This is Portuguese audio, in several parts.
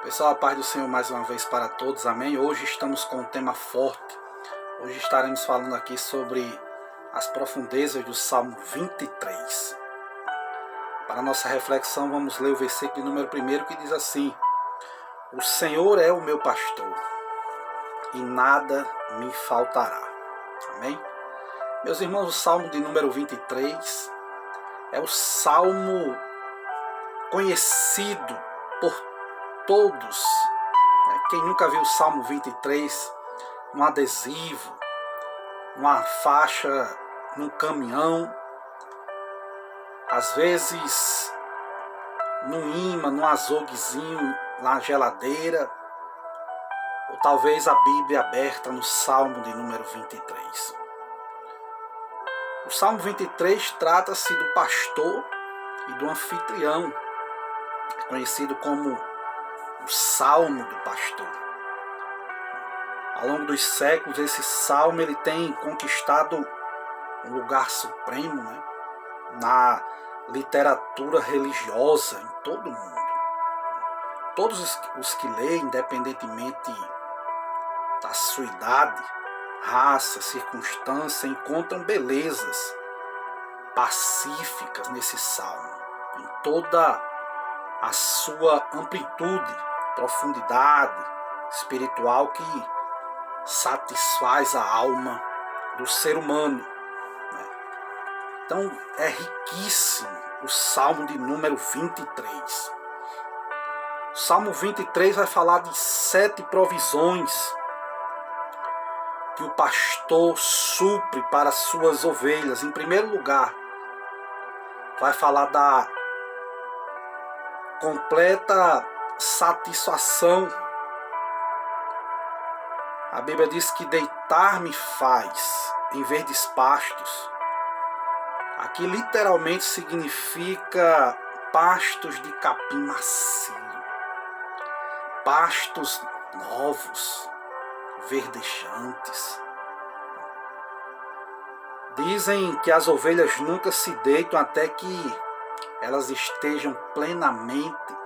Pessoal, a paz do Senhor mais uma vez para todos, amém? Hoje estamos com um tema forte. Hoje estaremos falando aqui sobre as profundezas do Salmo 23. Para nossa reflexão, vamos ler o versículo número 1 que diz assim: O Senhor é o meu pastor e nada me faltará. Amém? Meus irmãos, o Salmo de número 23 é o salmo conhecido por todos. Quem nunca viu o Salmo 23 num adesivo, numa faixa, num caminhão, às vezes num imã, num azoguezinho na geladeira, ou talvez a Bíblia aberta no Salmo de número 23. O Salmo 23 trata-se do pastor e do anfitrião, conhecido como o Salmo do Pastor. Ao longo dos séculos, esse salmo ele tem conquistado um lugar supremo, na literatura religiosa em todo o mundo. Todos os que leem, independentemente da sua idade, raça, circunstância, encontram belezas pacíficas nesse salmo, em toda a sua amplitude, profundidade espiritual que satisfaz a alma do ser humano. Então é riquíssimo o Salmo de número 23. O Salmo 23 vai falar de 7 provisões que o pastor supre para as suas ovelhas. Em primeiro lugar, vai falar da completa satisfação. A Bíblia diz que deitar-me faz em verdes pastos. Aqui literalmente significa pastos de capim macio, pastos novos, verdejantes. Dizem que as ovelhas nunca se deitam até que elas estejam plenamente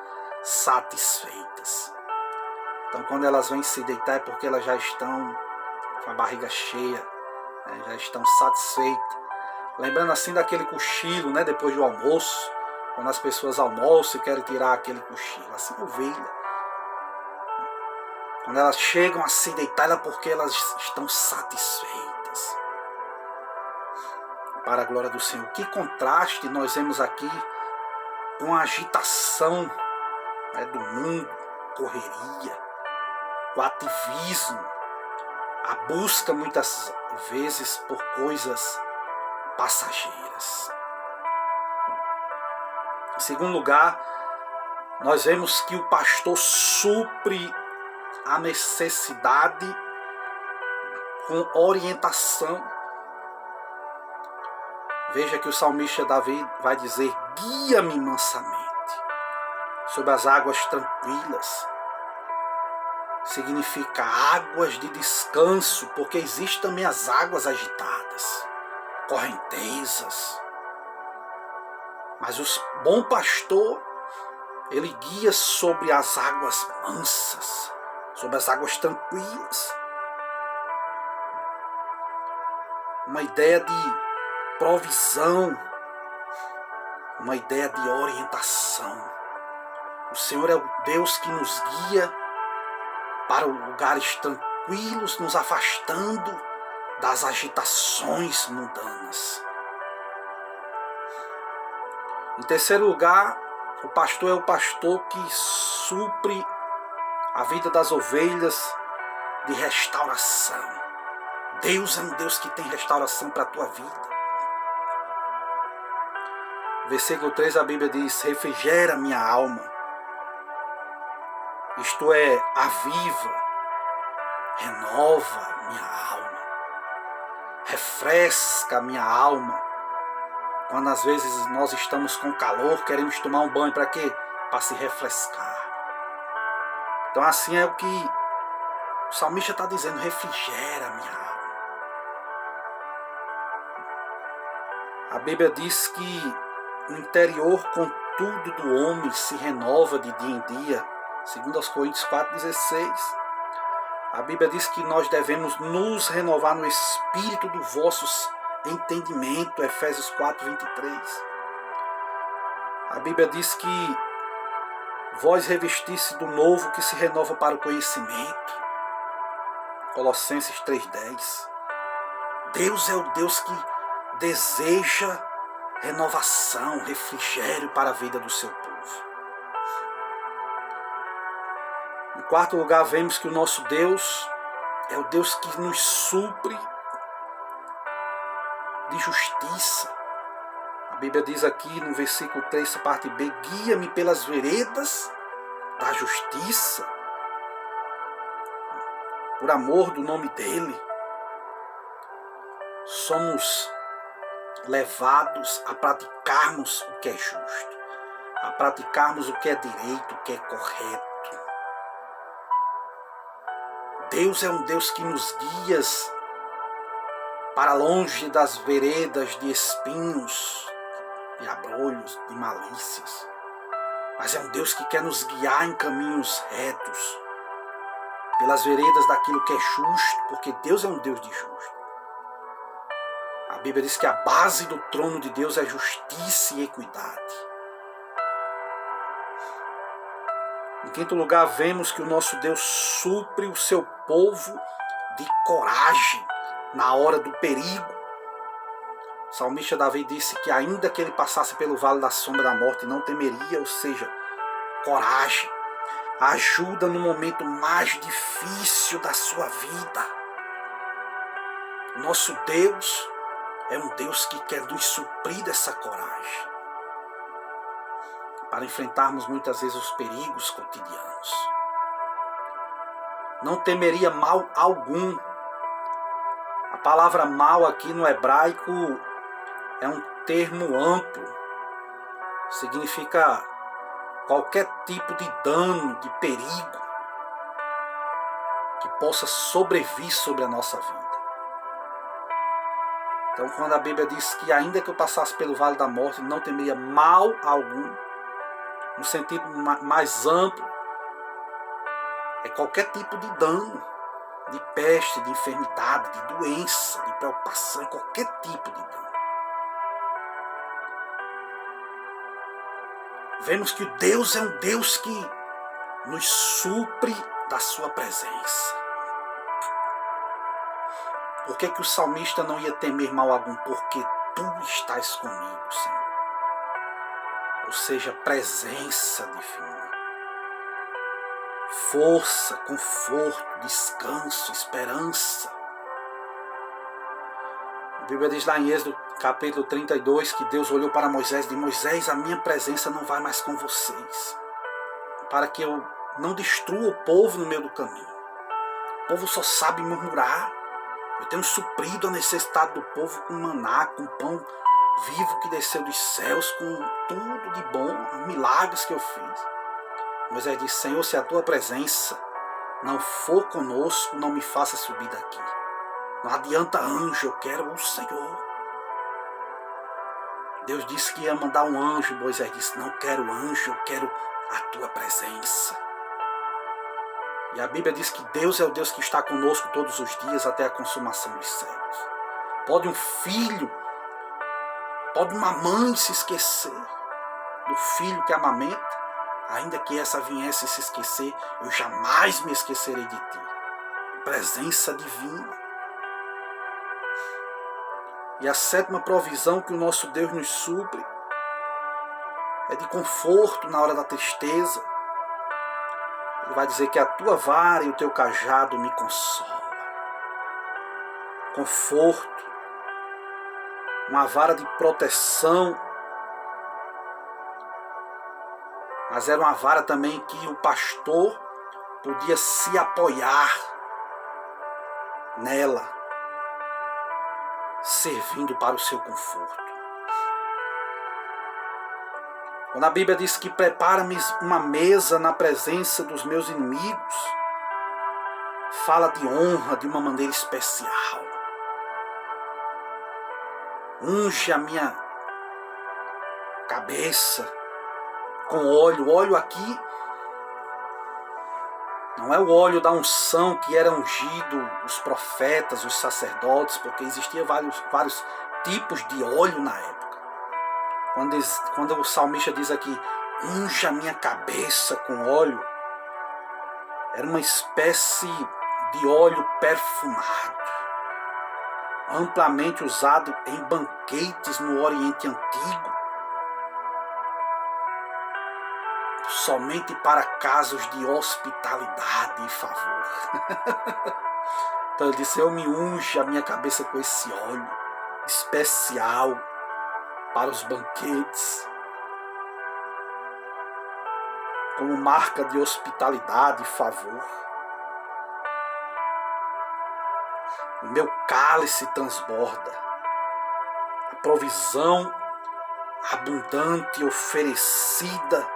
satisfeitas. Então, quando elas vêm se deitar é porque elas já estão com a barriga cheia, já estão satisfeitas. Lembrando assim daquele cochilo, depois do almoço, quando as pessoas almoçam e querem tirar aquele cochilo. Assim, ovelha. Quando elas chegam a se deitar é porque elas estão satisfeitas. Para a glória do Senhor. Que contraste nós vemos aqui com a agitação do mundo, correria, o ativismo, a busca muitas vezes por coisas passageiras. Em segundo lugar, nós vemos que o pastor supre a necessidade com orientação. Veja que o salmista Davi vai dizer: guia-me mansamente sobre as águas tranquilas. Significa águas de descanso, porque existem também as águas agitadas, correntezas. Mas o bom pastor, ele guia sobre as águas mansas, sobre as águas tranquilas. Uma ideia de provisão, uma ideia de orientação. O Senhor é o Deus que nos guia para lugares tranquilos, nos afastando das agitações mundanas. Em terceiro lugar, o pastor é o pastor que supre a vida das ovelhas de restauração. Deus é um Deus que tem restauração para a tua vida. Versículo 3, a Bíblia diz: refrigera minha alma. Isto é, aviva, renova minha alma, refresca a minha alma. Quando às vezes nós estamos com calor, queremos tomar um banho para quê? Para se refrescar. Então assim é o que o salmista está dizendo: refrigera minha alma. A Bíblia diz que o interior, contudo, do homem se renova de dia em dia, Segundo aos Coríntios 4,16. A Bíblia diz que nós devemos nos renovar no espírito do vosso entendimento, Efésios 4,23. A Bíblia diz que vós revestisse do novo que se renova para o conhecimento, Colossenses 3,10. Deus é o Deus que deseja renovação, refrigério para a vida do seu povo. Em quarto lugar, vemos que o nosso Deus é o Deus que nos supre de justiça. A Bíblia diz aqui no versículo 3, parte B, guia-me pelas veredas da justiça, por amor do nome dele. Somos levados a praticarmos o que é justo, a praticarmos o que é direito, o que é correto. Deus é um Deus que nos guia para longe das veredas de espinhos, de abrolhos, de malícias. Mas é um Deus que quer nos guiar em caminhos retos, pelas veredas daquilo que é justo, porque Deus é um Deus de justo. A Bíblia diz que a base do trono de Deus é justiça e equidade. Em quinto lugar, vemos que o nosso Deus supre o seu povo de coragem na hora do perigo. O salmista Davi disse que ainda que ele passasse pelo vale da sombra da morte, não temeria, ou seja, coragem, ajuda no momento mais difícil da sua vida. Nosso Deus é um Deus que quer nos suprir dessa coragem, para enfrentarmos muitas vezes os perigos cotidianos. Não temeria mal algum. A palavra mal aqui no hebraico é um termo amplo. Significa qualquer tipo de dano, de perigo que possa sobrevir sobre a nossa vida. Então, quando a Bíblia diz que ainda que eu passasse pelo vale da morte, não temeria mal algum, no sentido mais amplo, é qualquer tipo de dano, de peste, de enfermidade, de doença, de preocupação, qualquer tipo de dano. Vemos que Deus é um Deus que nos supre da sua presença. Por que o salmista não ia temer mal algum? Porque tu estás comigo, Senhor. Ou seja, presença divina. Força, conforto, descanso, esperança. A Bíblia diz lá em Êxodo capítulo 32 que Deus olhou para Moisés e disse: Moisés, a minha presença não vai mais com vocês, para que eu não destrua o povo no meio do caminho. O povo só sabe murmurar. Eu tenho suprido a necessidade do povo com maná, com pão vivo que desceu dos céus, com tudo de bom, milagres que eu fiz. Moisés disse: Senhor, se a tua presença não for conosco, não me faça subir daqui. Não adianta anjo, eu quero o Senhor. Deus disse que ia mandar um anjo. Moisés disse: não quero anjo, eu quero a tua presença. E a Bíblia diz que Deus é o Deus que está conosco todos os dias até a consumação dos séculos. Pode um filho, pode uma mãe se esquecer do filho que amamenta, ainda que essa viesse se esquecer, eu jamais me esquecerei de ti. Presença divina. E a sétima provisão que o nosso Deus nos supre é de conforto na hora da tristeza. Ele vai dizer que a tua vara e o teu cajado me consolam. Conforto, uma vara de proteção, mas era uma vara também que o pastor podia se apoiar nela, servindo para o seu conforto. Quando a Bíblia diz que prepara-me uma mesa na presença dos meus inimigos, fala de honra de uma maneira especial. Unge a minha cabeça com óleo. Óleo aqui Não é o óleo da unção que era ungido os profetas, os sacerdotes, porque existia vários tipos de óleo na época. Quando o salmista diz aqui, unja a minha cabeça com óleo, era uma espécie de óleo perfumado, amplamente usado em banquetes no Oriente Antigo, somente para casos de hospitalidade e favor. Então ele disse, eu me unjo a minha cabeça com esse óleo especial para os banquetes, como marca de hospitalidade e favor. O meu cálice transborda. A provisão abundante oferecida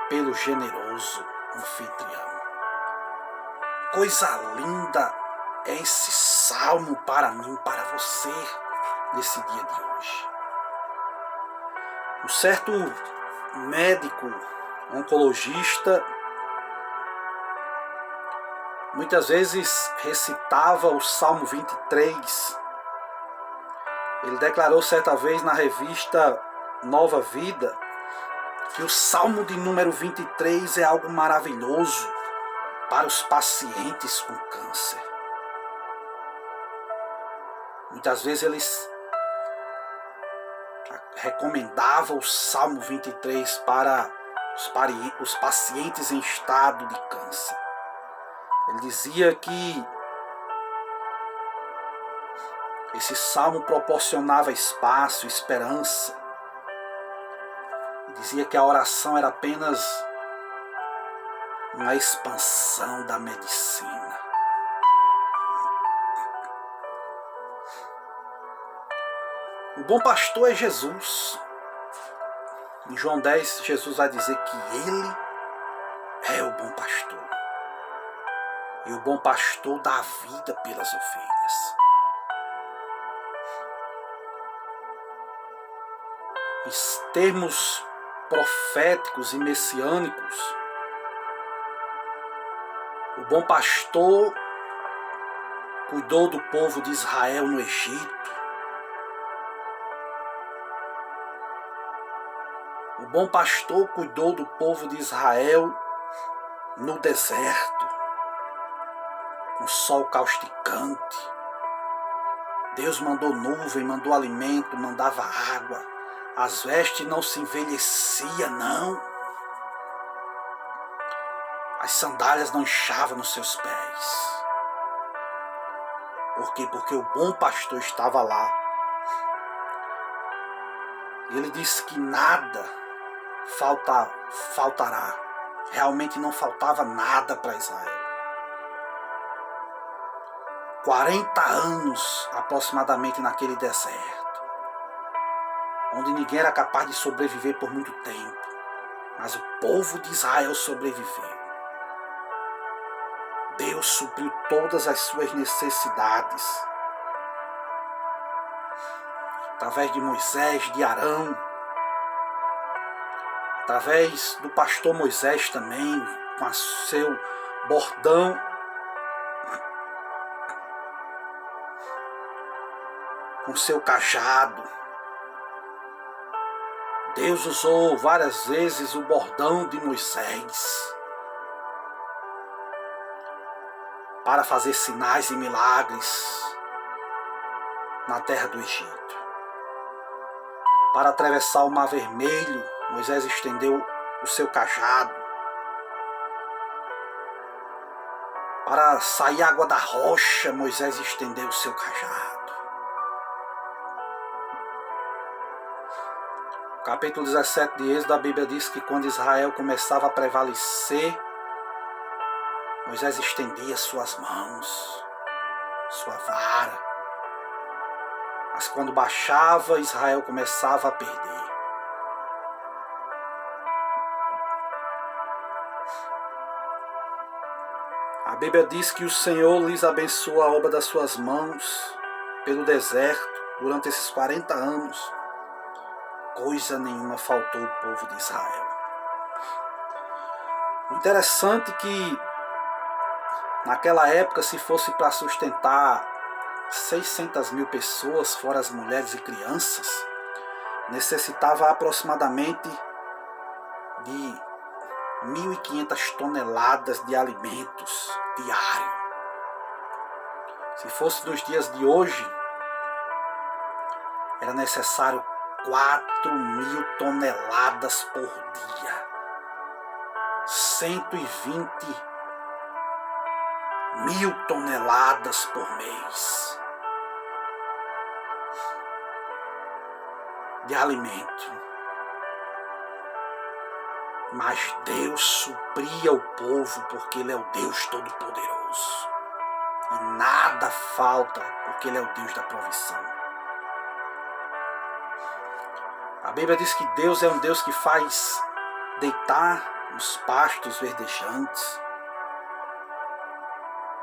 pelo generoso anfitrião. Coisa linda é esse salmo para mim, para você, nesse dia de hoje. Um certo médico oncologista muitas vezes recitava o Salmo 23. Ele declarou certa vez na revista Nova Vida que o Salmo de número 23 é algo maravilhoso para os pacientes com câncer. Muitas vezes eles recomendavam o Salmo 23 para os pacientes em estado de câncer. Ele dizia que esse salmo proporcionava espaço, esperança. Ele dizia que a oração era apenas uma expansão da medicina. O bom pastor é Jesus. Em João 10, Jesus vai dizer que Ele é o bom pastor. E o bom pastor dá a vida pelas ovelhas. Em termos proféticos e messiânicos, o bom pastor cuidou do povo de Israel no Egito. O bom pastor cuidou do povo de Israel no deserto, com sol causticante. Deus mandou nuvem, mandou alimento, mandava água. As vestes não se envelheciam, não. As sandálias não inchavam nos seus pés. Por quê? Porque o bom pastor estava lá. E ele disse que nada faltará. Realmente não faltava nada para Israel. 40 anos aproximadamente naquele deserto, onde ninguém era capaz de sobreviver por muito tempo, mas o povo de Israel sobreviveu. Deus supriu todas as suas necessidades, através de Moisés, de Arão, através do pastor Moisés também, com seu bordão, com seu cajado. Deus usou várias vezes o bordão de Moisés para fazer sinais e milagres na terra do Egito. Para atravessar o Mar Vermelho, Moisés estendeu o seu cajado. Para sair água da rocha, Moisés estendeu o seu cajado. Capítulo 17 de Êxodo, a Bíblia diz que quando Israel começava a prevalecer, Moisés estendia suas mãos, sua vara. Mas quando baixava, Israel começava a perder. A Bíblia diz que o Senhor lhes abençoou a obra das suas mãos pelo deserto durante esses 40 anos. Coisa nenhuma faltou ao povo de Israel. O interessante é que naquela época, se fosse para sustentar 600 mil pessoas, fora as mulheres e crianças, necessitava aproximadamente de 1.500 toneladas de alimentos diário. Se fosse nos dias de hoje, era necessário 4.000 toneladas por dia. 120.000 toneladas por mês de alimento. Mas Deus supria o povo porque Ele é o Deus Todo-Poderoso. E nada falta porque Ele é o Deus da provisão. A Bíblia diz que Deus é um Deus que faz deitar nos pastos verdejantes.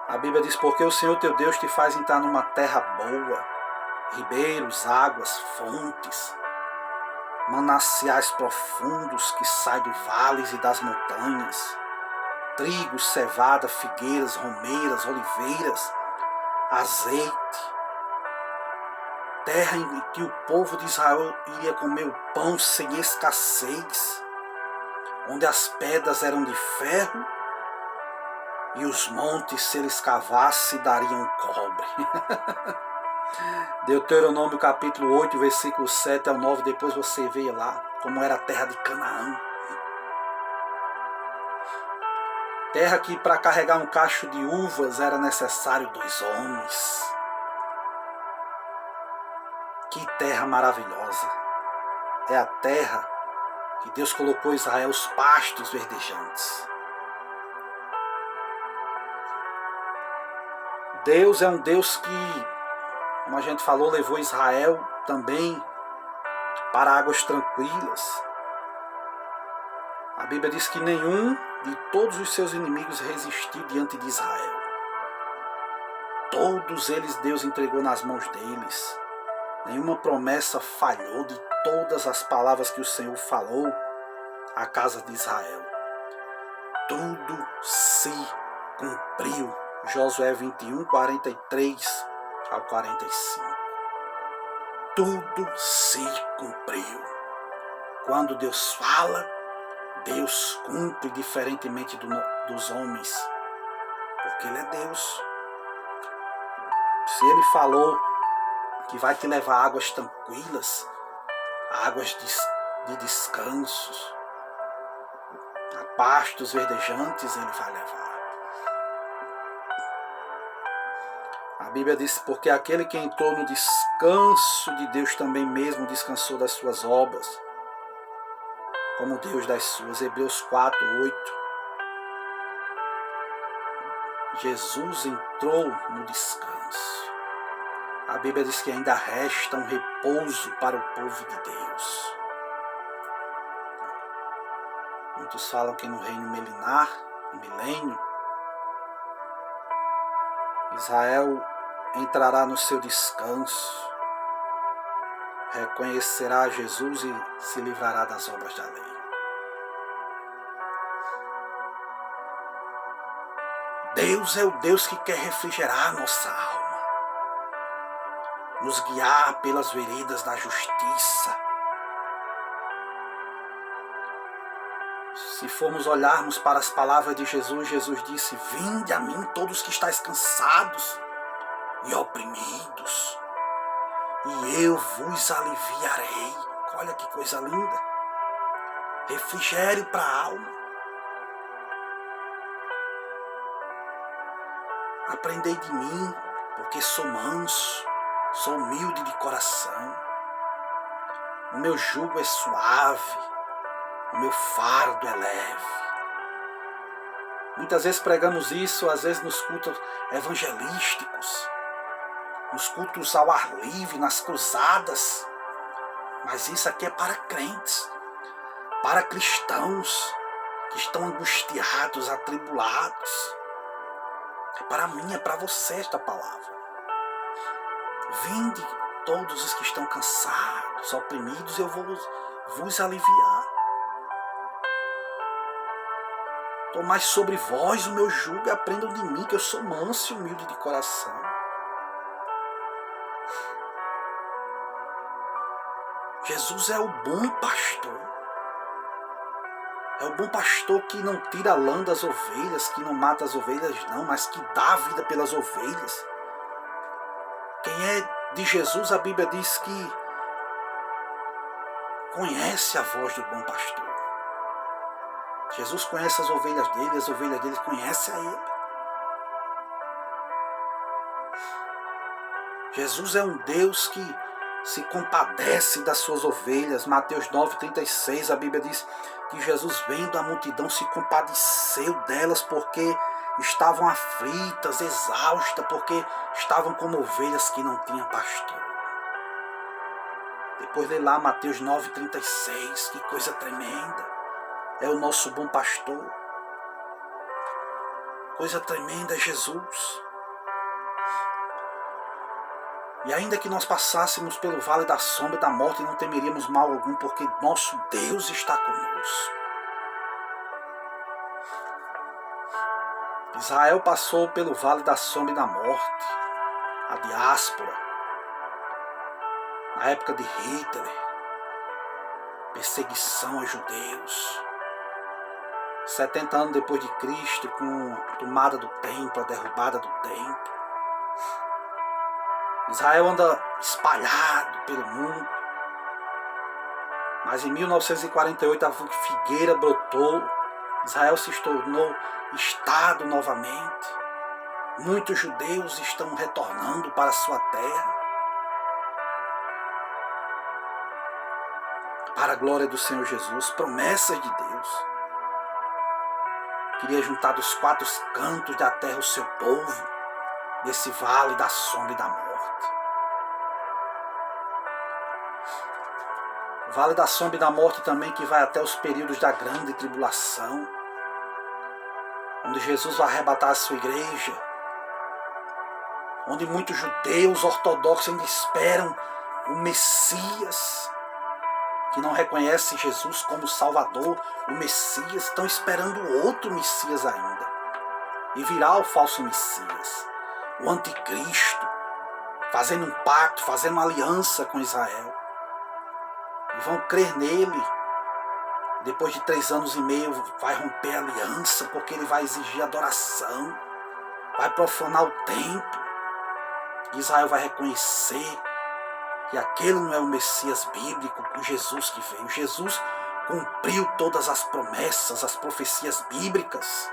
A Bíblia diz, porque o Senhor teu Deus te faz entrar numa terra boa, ribeiros, águas, fontes, mananciais profundos que saem dos vales e das montanhas, trigo, cevada, figueiras, romeiras, oliveiras, azeite, terra em que o povo de Israel iria comer o pão sem escassez, onde as pedras eram de ferro e os montes, se eles cavassem, dariam cobre. Deuteronômio capítulo 8, versículo 7 ao 9, depois você vê lá como era a terra de Canaã. Terra que para carregar um cacho de uvas era necessário 2 homens. Que terra maravilhosa! É a terra que Deus colocou em Israel os pastos verdejantes. Deus é um Deus que, como a gente falou, levou Israel também para águas tranquilas. A Bíblia diz que nenhum de todos os seus inimigos resistiu diante de Israel. Todos eles Deus entregou nas mãos deles. Nenhuma promessa falhou de todas as palavras que o Senhor falou à casa de Israel. Tudo se cumpriu. Josué 21, 43 ao 45. Tudo se cumpriu. Quando Deus fala, Deus cumpre, diferentemente dos homens, porque Ele é Deus. Se Ele falou que vai te levar a águas tranquilas, águas de descansos, a pastos verdejantes, Ele vai levar. A Bíblia diz, porque aquele que entrou no descanso de Deus também mesmo descansou das suas obras, como Deus das suas. Hebreus 4, 8. Jesus entrou no descanso. A Bíblia diz que ainda resta um repouso para o povo de Deus. Muitos falam que no reino milenar, no milênio, Israel entrará no seu descanso, reconhecerá Jesus e se livrará das obras da lei. Deus é o Deus que quer refrigerar nossa alma, nos guiar pelas veredas da justiça. Se formos olharmos para as palavras de Jesus, Jesus disse, vinde a mim todos que estáis cansados e oprimidos, e eu vos aliviarei. Olha que coisa linda. Refrigério para a alma. Aprendei de mim, porque sou manso, sou humilde de coração. O meu jugo é suave, o meu fardo é leve. Muitas vezes pregamos isso, às vezes nos cultos evangelísticos, nos cultos ao ar livre, nas cruzadas. Mas isso aqui é para crentes, para cristãos que estão angustiados, atribulados. É para mim, é para você esta palavra. Vinde todos os que estão cansados, oprimidos, eu vou vos aliviar. Tomai sobre vós o meu jugo e aprendam de mim, que eu sou manso e humilde de coração. Jesus é o bom pastor. É o bom pastor que não tira a lã das ovelhas, que não mata as ovelhas não, mas que dá a vida pelas ovelhas. Quem é de Jesus, a Bíblia diz que conhece a voz do bom pastor. Jesus conhece as ovelhas dele conhecem a ele. Jesus é um Deus que se compadece das suas ovelhas. Mateus 9,36, a Bíblia diz que Jesus, vendo a multidão, se compadeceu delas porque estavam aflitas, exaustas, porque estavam como ovelhas que não tinham pastor. Depois lê lá Mateus 9,36, que coisa tremenda. É o nosso bom pastor. Coisa tremenda é Jesus. E ainda que nós passássemos pelo vale da sombra e da morte, não temeríamos mal algum, porque nosso Deus está conosco. Israel passou pelo vale da sombra e da morte, a diáspora, na época de Hitler, perseguição aos judeus. 70 anos depois de Cristo, com a tomada do templo, a derrubada do templo. Israel anda espalhado pelo mundo. Mas em 1948 a figueira brotou. Israel se tornou Estado novamente. Muitos judeus estão retornando para a sua terra. Para a glória do Senhor Jesus. Promessas de Deus. Queria juntar dos quatro cantos da terra o seu povo, desse vale da sombra e da morte. O vale da sombra e da morte também, que vai até os períodos da grande tribulação, onde Jesus vai arrebatar a sua igreja, onde muitos judeus ortodoxos ainda esperam o Messias, que não reconhece Jesus como Salvador, o Messias, estão esperando outro Messias ainda. E virá o falso Messias, o anticristo, fazendo um pacto, fazendo uma aliança com Israel. E vão crer nele. Depois de 3 anos e meio vai romper a aliança, porque ele vai exigir adoração, vai profanar o templo. Israel vai reconhecer que aquele não é o Messias bíblico, o Jesus que veio. Jesus cumpriu todas as promessas, as profecias bíblicas.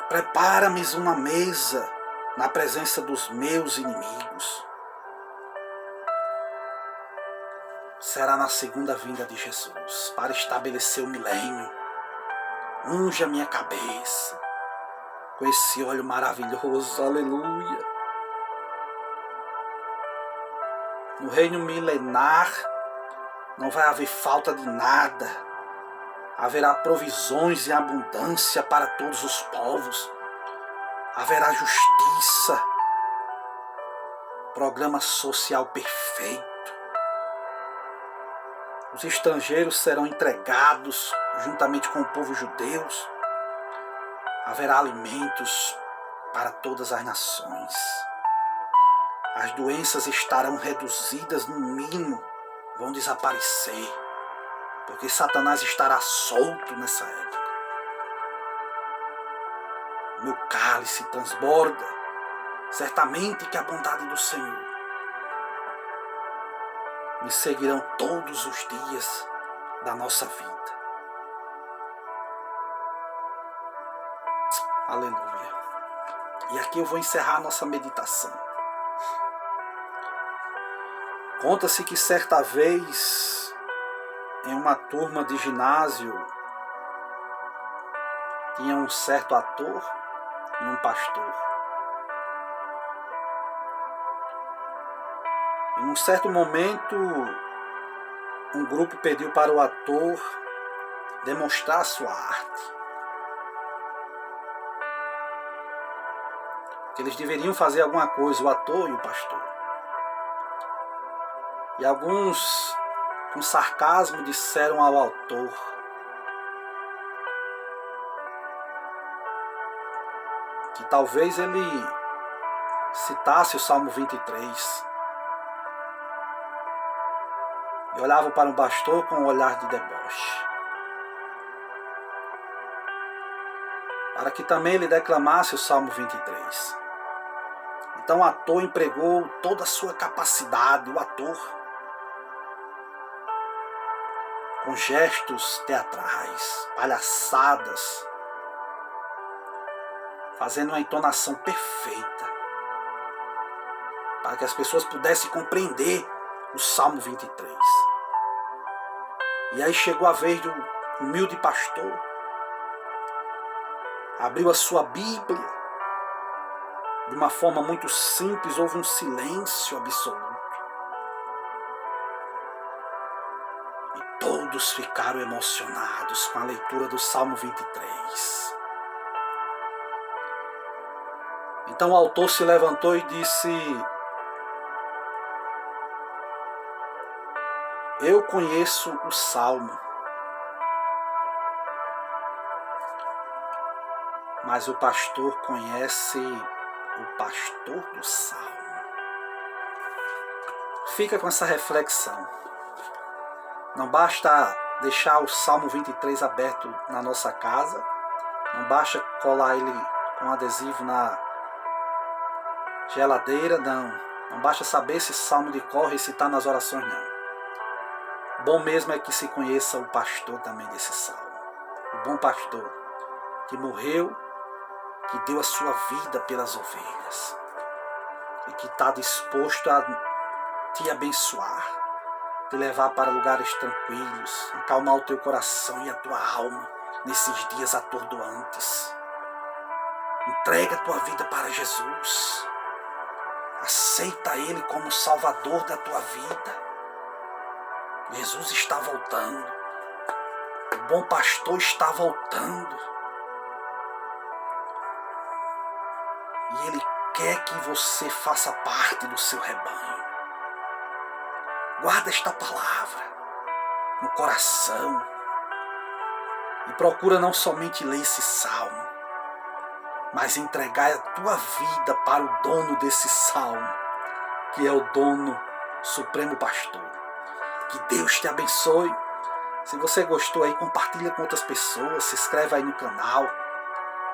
Prepara-me uma mesa na presença dos meus inimigos. Será na segunda vinda de Jesus, para estabelecer o milênio. Unja minha cabeça com esse óleo maravilhoso, aleluia. No reino milenar não vai haver falta de nada. Haverá provisões em abundância para todos os povos. Haverá justiça, programa social perfeito. Os estrangeiros serão entregados juntamente com o povo judeu. Haverá alimentos para todas as nações. As doenças estarão reduzidas, no mínimo, vão desaparecer, porque Satanás estará solto nessa época. Meu cálice transborda, certamente que a bondade do Senhor me seguirão todos os dias da nossa vida. Aleluia. E aqui eu vou encerrar a nossa meditação. Conta-se que certa vez, em uma turma de ginásio, tinha um certo ator e um pastor. Em um certo momento, um grupo pediu para o ator demonstrar sua arte. Que eles deveriam fazer alguma coisa, o ator e o pastor. E alguns com sarcasmo, disseram ao autor: que talvez ele citasse o Salmo 23. E olhavam para o pastor com um olhar de deboche, para que também ele declamasse o Salmo 23. Então o ator empregou toda a sua capacidade, o ator, com gestos teatrais, palhaçadas, fazendo uma entonação perfeita, para que as pessoas pudessem compreender o Salmo 23. E aí chegou a vez do humilde pastor, abriu a sua Bíblia, de uma forma muito simples, houve um silêncio absoluto. E todos ficaram emocionados com a leitura do Salmo 23. Então o autor se levantou e disse: eu conheço o Salmo, mas o pastor conhece o pastor do Salmo. Fica com essa reflexão. Não basta deixar o Salmo 23 aberto na nossa casa, não basta colar ele com adesivo na geladeira, não basta saber esse salmo de cor e citar nas orações, não. Bom mesmo é que se conheça o pastor também desse salmo. O bom pastor que morreu, que deu a sua vida pelas ovelhas e que está disposto a te abençoar, te levar para lugares tranquilos, acalmar o teu coração e a tua alma nesses dias atordoantes. Entrega a tua vida para Jesus. Aceita Ele como Salvador da tua vida. Jesus está voltando. O bom pastor está voltando. E Ele quer que você faça parte do seu rebanho. Guarda esta palavra no coração. E procura não somente ler esse salmo, mas entregar a tua vida para o dono desse salmo, que é o dono supremo pastor. Que Deus te abençoe. Se você gostou aí, compartilha com outras pessoas, se inscreve aí no canal.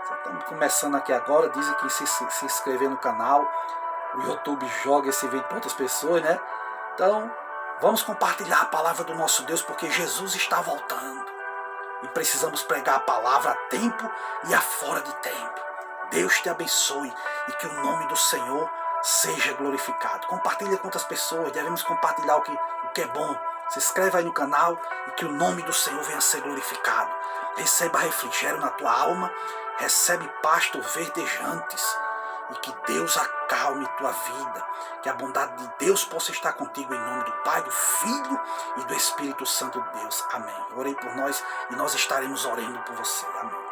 Estamos começando aqui agora, dizem que se inscrever no canal, o YouTube joga esse vídeo para outras pessoas, né? Então, vamos compartilhar a palavra do nosso Deus, porque Jesus está voltando. E precisamos pregar a palavra a tempo e a fora de tempo. Deus te abençoe e que o nome do Senhor seja glorificado. Compartilha com outras pessoas, devemos compartilhar o que é bom. Se inscreve aí no canal e que o nome do Senhor venha a ser glorificado. Receba refrigério na tua alma, recebe pastos verdejantes e que Deus acalme tua vida. Que a bondade de Deus possa estar contigo em nome do Pai, do Filho e do Espírito Santo de Deus. Amém. Orei por nós e nós estaremos orando por você. Amém.